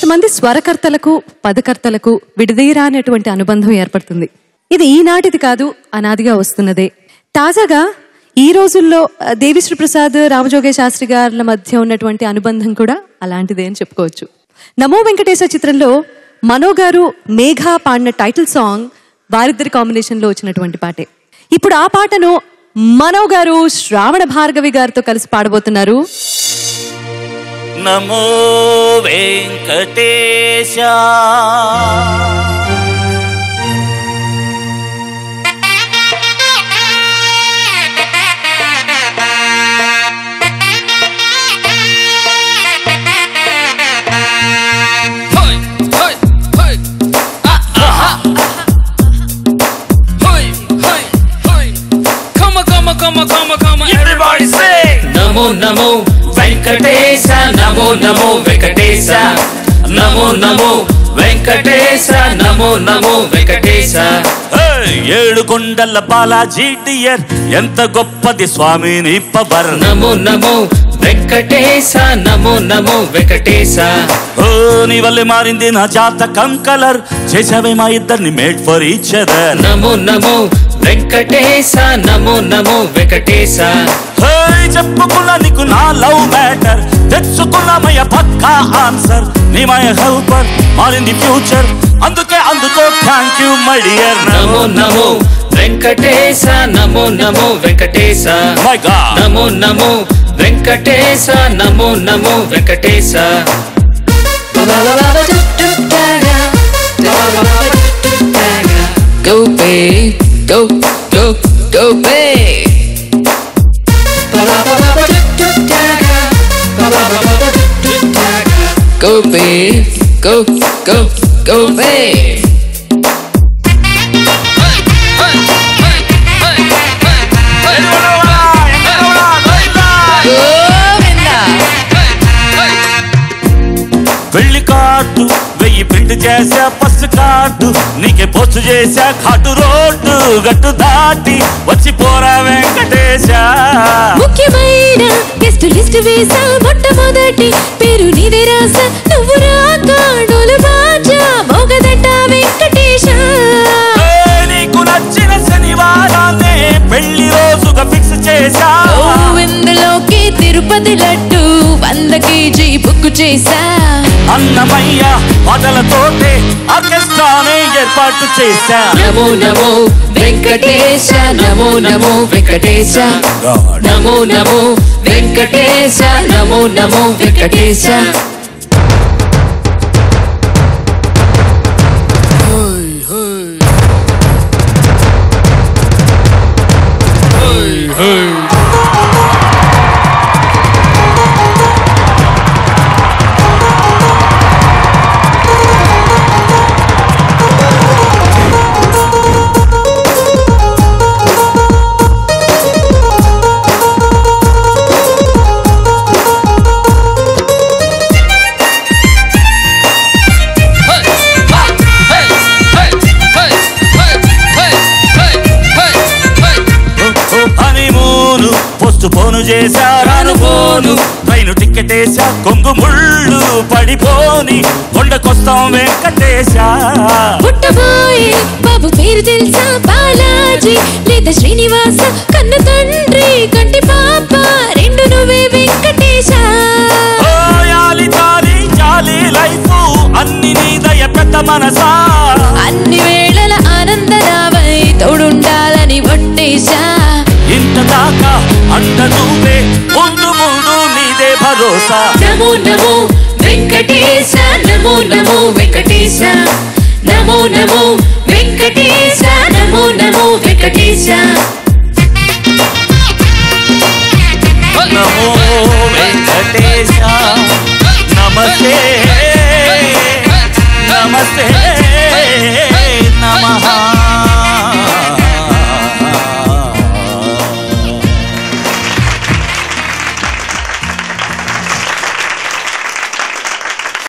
కొంతమంది స్వరకర్తలకు పదకర్తలకు విడదీరానటువంటి అనుబంధం ఏర్పడుతుంది. ఇది ఈనాటిది కాదు, అనాదిగా వస్తున్నదే. తాజాగా ఈ రోజుల్లో దేవిశ్రీ ప్రసాద్, రామజోగయ్య శాస్త్రి గారుల మధ్య ఉన్నటువంటి అనుబంధం కూడా అలాంటిదే అని చెప్పుకోవచ్చు. నమో వెంకటేశ చిత్రంలో మనో గారు మేఘ పాడిన టైటిల్ సాంగ్ వారిద్దరి కాంబినేషన్లో వచ్చినటువంటి పాటే. ఇప్పుడు ఆ పాటను మనో గారు శ్రావణ భార్గవి గారితో కలిసి పాడబోతున్నారు. నమో Venkatesha Everybody say Namo Namo Venkatesa Namo Namo Venkatesa Namo Namo Venkatesa Namo Namo Venkatesa ఏడు కొండల బాలాజీ డియర్ ఎంత గొప్పది స్వామిని పవర్. నమో నమో వెంకటేశ నమో నమో వెంకటేశ. ఓ నీ వల్లే మారింది నా జాతకం కలర్, చేసావే మా ఇద్దరిని మేడ్ ఫర్ ఈచ్ అదర్. నమో నమో వెంకటేశ నమో నమో వెంకటేశ. చెప్పుకున్నా నీకు నా లవ్ మ్యాటర్, తెచ్చుకున్నామయ్య పక్కా ఆన్సర్. నీ మై హెల్పర్ మారింది ఫ్యూచర్, అందుకే అందుకో thank you my dear. Namo Namo Venkatesha Namo Namo Venkatesha. My God Namo Namo Venkatesha Namo Namo Venkatesha. Go babe, go go go babe. Go babe, go go go babe. పెళ్లి card 1000 print చేసా, first card నీకే post చేసా. ఘాటు road గట్టు దాటి వచ్చి పోరా వెంకటేశ. ముఖ్యమైన గెస్ట్ లిస్ట్ వేసా, మొట్టమొదటి పేరు నీదే రాసా. నువ్వు రాకాడోలు బాజా మోగదట వెంకటేశ. నీకు నచ్చిన శనివారాన్నే పెళ్లి రోజుగా ఫిక్స్ చేసా. ఇందులోకి తిరుపతి లడ్డు 100 kg బుక్ చేసా. అన్నమయ్య పాటలతోటే ఆర్కెస్ట్రానే ఏర్పాటు చేశా. నమో నమో వెంకటేశ నమో నమో వెంకటేశ. నమో నమో వెంకటేశ నమో నమో వెంకటేశ. పోను చేశా రాను పోను, ట్రైను టికెట్ వేసా, కొంగు ముళ్ళు పడిపోని కొండకొస్తాం వెంకటేశ. పుట్టబోయే బాబు పేరు తెలుసా? బాలాజీ లేదా శ్రీనివాస. కన్న తండ్రి కంటి పాప రెండు నువ్వే వెంకటేశ. యాలి తాలి జాలి లైఫ్ అన్ని నీ దయ పెద్ద మనసా. అన్ని వేళల ఆనందరావై తోడుండాలని ఒట్టేశా. ఇంత దాకా అంత నువ్వే, ముందు ముందు నీదే భరోసా. నమో నమో వెంకటేశ నమో నమో వెంకటేశ. నమో నమో వెంకటేశ నమో నమో వెంకటేశ.